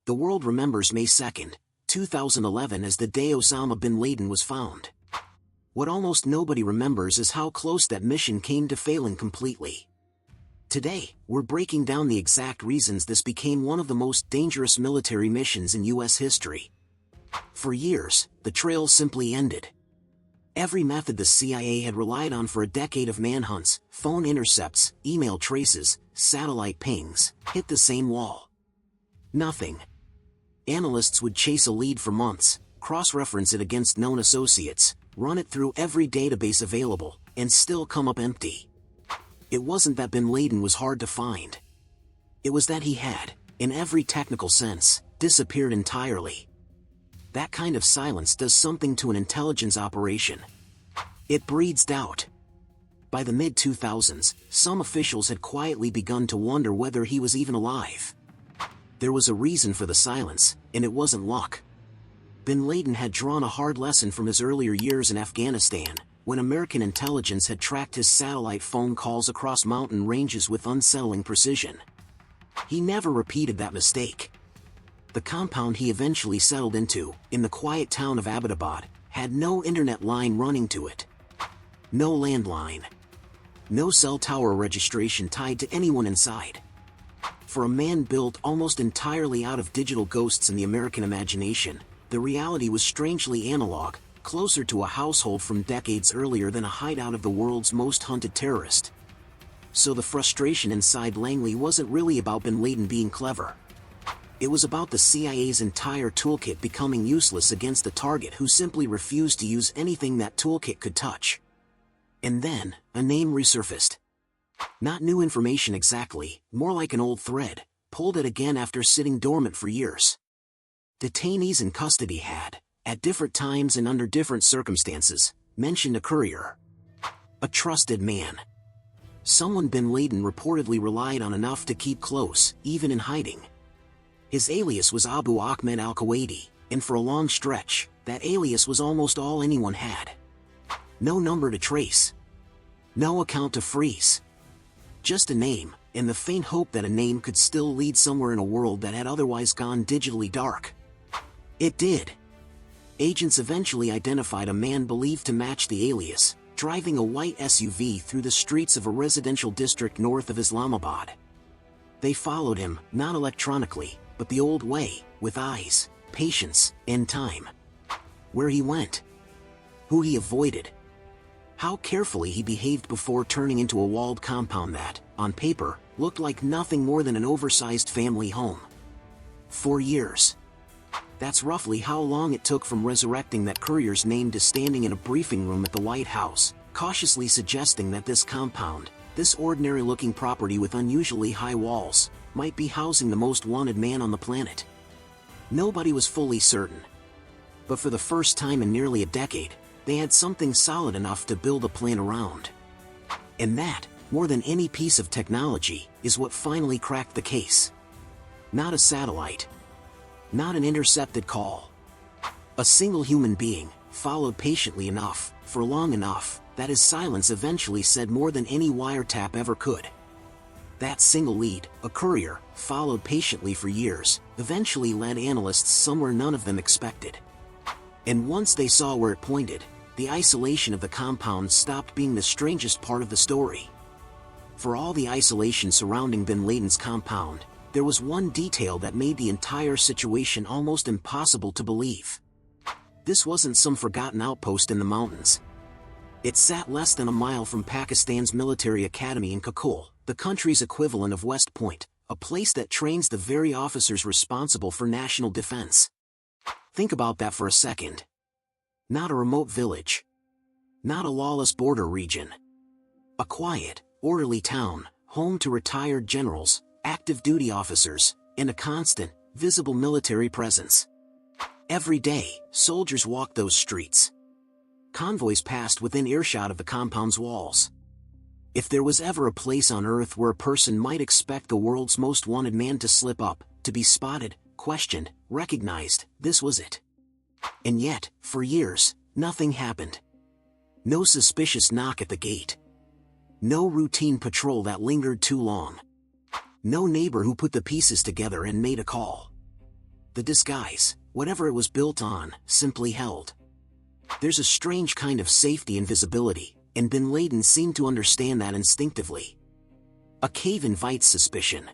The world remembers May 2, 2011 as the day Osama bin Laden was found. What almost nobody remembers is how close that mission came to failing completely. Today, we're breaking down the exact reasons this became one of the most dangerous military missions in U.S. history. For years, the trail simply ended. Every method the CIA had relied on for a decade of manhunts, phone intercepts, email traces, satellite pings, hit the same wall. Nothing. Analysts would chase a lead for months, cross-reference it against known associates, run it through every database available, and still come up empty. It wasn't that bin Laden was hard to find. It was that he had, in every technical sense, disappeared entirely. That kind of silence does something to an intelligence operation. It breeds doubt. By the mid-2000s, some officials had quietly begun to wonder whether he was even alive. There was a reason for the silence, and it wasn't luck. Bin Laden had drawn a hard lesson from his earlier years in Afghanistan, when American intelligence had tracked his satellite phone calls across mountain ranges with unsettling precision. He never repeated that mistake. The compound he eventually settled into, in the quiet town of Abbottabad, had no internet line running to it. No landline. No cell tower registration tied to anyone inside. For a man built almost entirely out of digital ghosts in the American imagination, the reality was strangely analog, closer to a household from decades earlier than a hideout of the world's most hunted terrorist. So the frustration inside Langley wasn't really about bin Laden being clever. It was about the CIA's entire toolkit becoming useless against a target who simply refused to use anything that toolkit could touch. And then, a name resurfaced. Not new information exactly, more like an old thread, pulled it again after sitting dormant for years. Detainees in custody had, at different times and under different circumstances, mentioned a courier. A trusted man. Someone bin Laden reportedly relied on enough to keep close, even in hiding. His alias was Abu Ahmed al-Kuwaiti, and for a long stretch, that alias was almost all anyone had. No number to trace. No account to freeze. Just a name, and the faint hope that a name could still lead somewhere in a world that had otherwise gone digitally dark. It did. Agents eventually identified a man believed to match the alias, driving a white SUV through the streets of a residential district north of Islamabad. They followed him, not electronically, but the old way, with eyes, patience, and time. Where he went. Who he avoided. How carefully he behaved before turning into a walled compound that, on paper, looked like nothing more than an oversized family home. 4 years. That's roughly how long it took from resurrecting that courier's name to standing in a briefing room at the White House, cautiously suggesting that this compound, this ordinary-looking property with unusually high walls, might be housing the most wanted man on the planet. Nobody was fully certain. But for the first time in nearly a decade, they had something solid enough to build a plan around. And that, more than any piece of technology, is what finally cracked the case. Not a satellite. Not an intercepted call. A single human being, followed patiently enough, for long enough, that his silence eventually said more than any wiretap ever could. That single lead, a courier, followed patiently for years, eventually led analysts somewhere none of them expected. And once they saw where it pointed, the isolation of the compound stopped being the strangest part of the story. For all the isolation surrounding bin Laden's compound, there was one detail that made the entire situation almost impossible to believe. This wasn't some forgotten outpost in the mountains. It sat less than a mile from Pakistan's military academy in Kakul, the country's equivalent of West Point, a place that trains the very officers responsible for national defense. Think about that for a second. Not a remote village. Not a lawless border region. A quiet, orderly town, home to retired generals, active duty officers, and a constant, visible military presence. Every day, soldiers walked those streets. Convoys passed within earshot of the compound's walls. If there was ever a place on Earth where a person might expect the world's most wanted man to slip up, to be spotted, questioned, recognized, this was it. And yet, for years, nothing happened. No suspicious knock at the gate. No routine patrol that lingered too long. No neighbor who put the pieces together and made a call. The disguise, whatever it was built on, simply held. There's a strange kind of safety and visibility, and bin Laden seemed to understand that instinctively. A cave invites suspicion.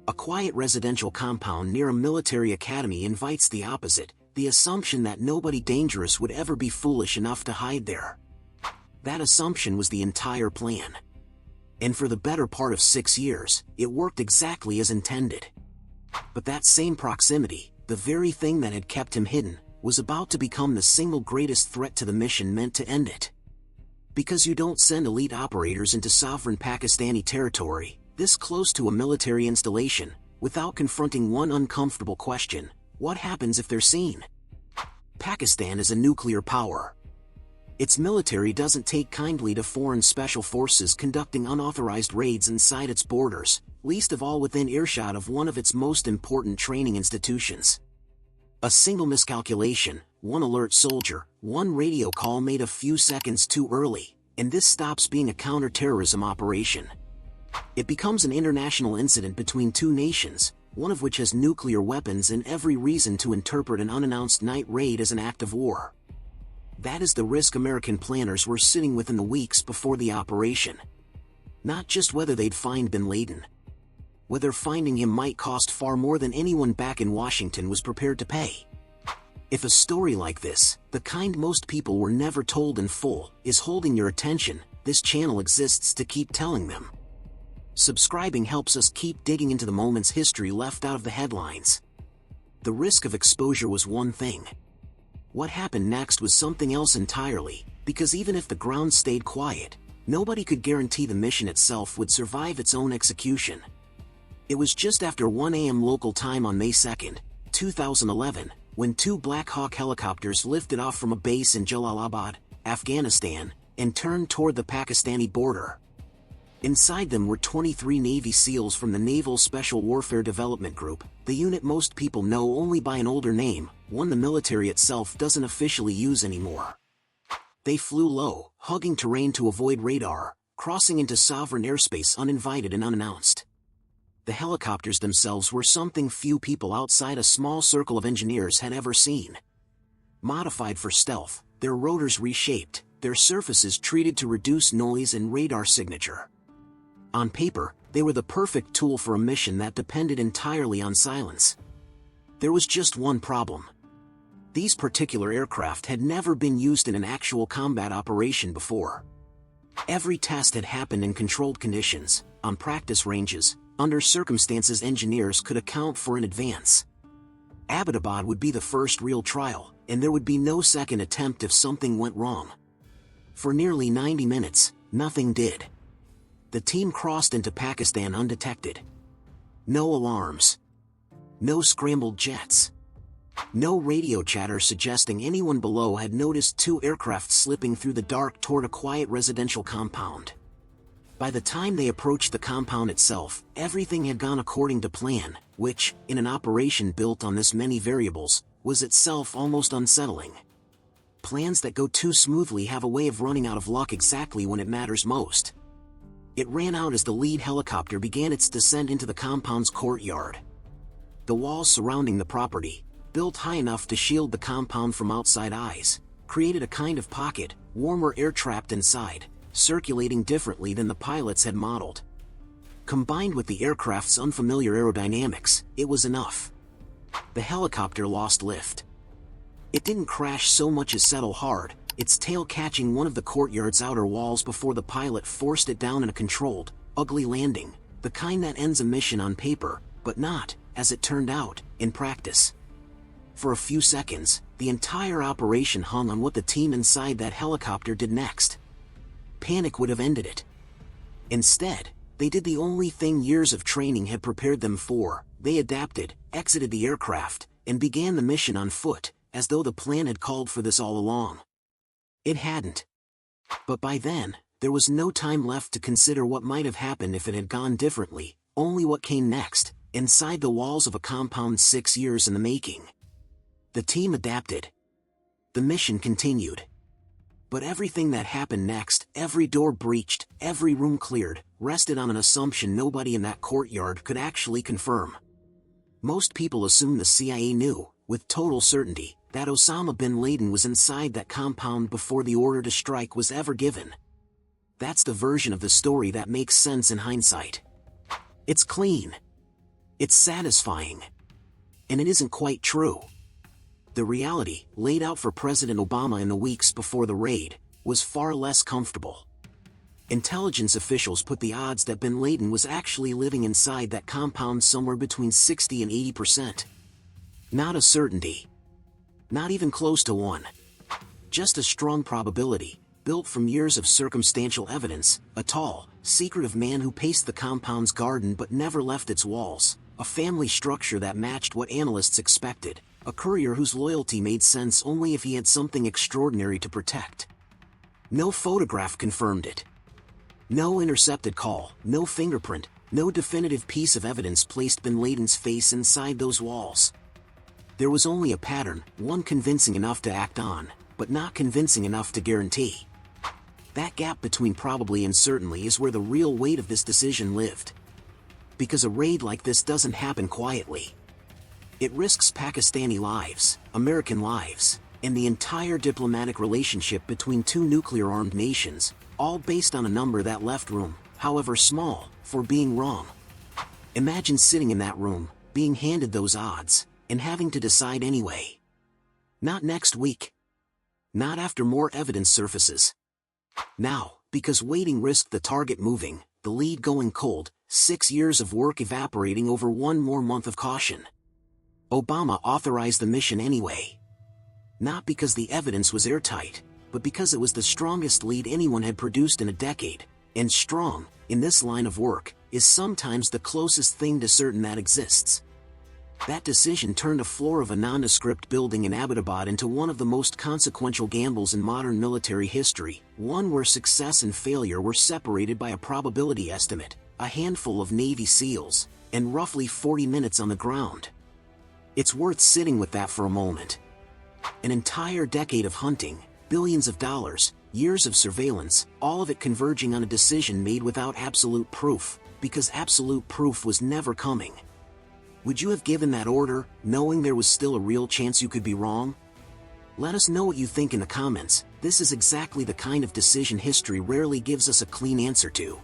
A quiet residential compound near a military academy invites the opposite, the assumption that nobody dangerous would ever be foolish enough to hide there. That assumption was the entire plan. And for the better part of 6 years, it worked exactly as intended. But that same proximity, the very thing that had kept him hidden, was about to become the single greatest threat to the mission meant to end it. Because you don't send elite operators into sovereign Pakistani territory, this close to a military installation, without confronting one uncomfortable question: what happens if they're seen? Pakistan is a nuclear power. Its military doesn't take kindly to foreign special forces conducting unauthorized raids inside its borders, least of all within earshot of one of its most important training institutions. A single miscalculation, one alert soldier, one radio call made a few seconds too early, and this stops being a counterterrorism operation. It becomes an international incident between two nations, one of which has nuclear weapons and every reason to interpret an unannounced night raid as an act of war. That is the risk American planners were sitting with in the weeks before the operation. Not just whether they'd find bin Laden. Whether finding him might cost far more than anyone back in Washington was prepared to pay. If a story like this, the kind most people were never told in full, is holding your attention, this channel exists to keep telling them. Subscribing helps us keep digging into the moment's history left out of the headlines. The risk of exposure was one thing. What happened next was something else entirely, because even if the ground stayed quiet, nobody could guarantee the mission itself would survive its own execution. It was just after 1 a.m. local time on May 2, 2011, when two Black Hawk helicopters lifted off from a base in Jalalabad, Afghanistan, and turned toward the Pakistani border. Inside them were 23 Navy SEALs from the Naval Special Warfare Development Group, the unit most people know only by an older name, one the military itself doesn't officially use anymore. They flew low, hugging terrain to avoid radar, crossing into sovereign airspace uninvited and unannounced. The helicopters themselves were something few people outside a small circle of engineers had ever seen. Modified for stealth, their rotors reshaped, their surfaces treated to reduce noise and radar signature. On paper, they were the perfect tool for a mission that depended entirely on silence. There was just one problem. These particular aircraft had never been used in an actual combat operation before. Every test had happened in controlled conditions, on practice ranges, under circumstances engineers could account for in advance. Abbottabad would be the first real trial, and there would be no second attempt if something went wrong. For nearly 90 minutes, nothing did. The team crossed into Pakistan undetected. No alarms. No scrambled jets. No radio chatter suggesting anyone below had noticed two aircraft slipping through the dark toward a quiet residential compound. By the time they approached the compound itself, everything had gone according to plan, which, in an operation built on this many variables, was itself almost unsettling. Plans that go too smoothly have a way of running out of luck exactly when it matters most. It ran out as the lead helicopter began its descent into the compound's courtyard. The walls surrounding the property, built high enough to shield the compound from outside eyes, created a kind of pocket, warmer air trapped inside, circulating differently than the pilots had modeled. Combined with the aircraft's unfamiliar aerodynamics, it was enough. The helicopter lost lift. It didn't crash so much as settle hard, its tail catching one of the courtyard's outer walls before the pilot forced it down in a controlled, ugly landing, the kind that ends a mission on paper, but not, as it turned out, in practice. For a few seconds, the entire operation hung on what the team inside that helicopter did next. Panic would have ended it. Instead, they did the only thing years of training had prepared them for: they adapted, exited the aircraft, and began the mission on foot, as though the plan had called for this all along. It hadn't. But by then, there was no time left to consider what might have happened if it had gone differently, only what came next, inside the walls of a compound 6 years in the making. The team adapted. The mission continued. But everything that happened next, every door breached, every room cleared, rested on an assumption nobody in that courtyard could actually confirm. Most people assume the CIA knew, with total certainty, that Osama bin Laden was inside that compound before the order to strike was ever given. That's the version of the story that makes sense in hindsight. It's clean. It's satisfying. And it isn't quite true. The reality, laid out for President Obama in the weeks before the raid, was far less comfortable. Intelligence officials put the odds that bin Laden was actually living inside that compound somewhere between 60 and 80%. Not a certainty. Not even close to one. Just a strong probability, built from years of circumstantial evidence, a tall, secretive man who paced the compound's garden but never left its walls, a family structure that matched what analysts expected, a courier whose loyalty made sense only if he had something extraordinary to protect. No photograph confirmed it. No intercepted call, no fingerprint, no definitive piece of evidence placed bin Laden's face inside those walls. There was only a pattern, one convincing enough to act on, but not convincing enough to guarantee. That gap between probably and certainly is where the real weight of this decision lived. Because a raid like this doesn't happen quietly. It risks Pakistani lives, American lives, and the entire diplomatic relationship between two nuclear-armed nations, all based on a number that left room, however small, for being wrong. Imagine sitting in that room, being handed those odds, and having to decide anyway. Not next week. Not after more evidence surfaces. Now, because waiting risked the target moving, the lead going cold, 6 years of work evaporating over one more month of caution. Obama authorized the mission anyway. Not because the evidence was airtight, but because it was the strongest lead anyone had produced in a decade, and strong, in this line of work, is sometimes the closest thing to certain that exists. That decision turned a floor of a nondescript building in Abbottabad into one of the most consequential gambles in modern military history, one where success and failure were separated by a probability estimate, a handful of Navy SEALs, and roughly 40 minutes on the ground. It's worth sitting with that for a moment. An entire decade of hunting, billions of dollars, years of surveillance, all of it converging on a decision made without absolute proof, because absolute proof was never coming. Would you have given that order, knowing there was still a real chance you could be wrong? Let us know what you think in the comments. This is exactly the kind of decision history rarely gives us a clean answer to.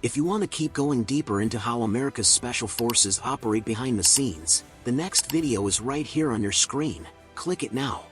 If you want to keep going deeper into how America's special forces operate behind the scenes, the next video is right here on your screen. Click it now.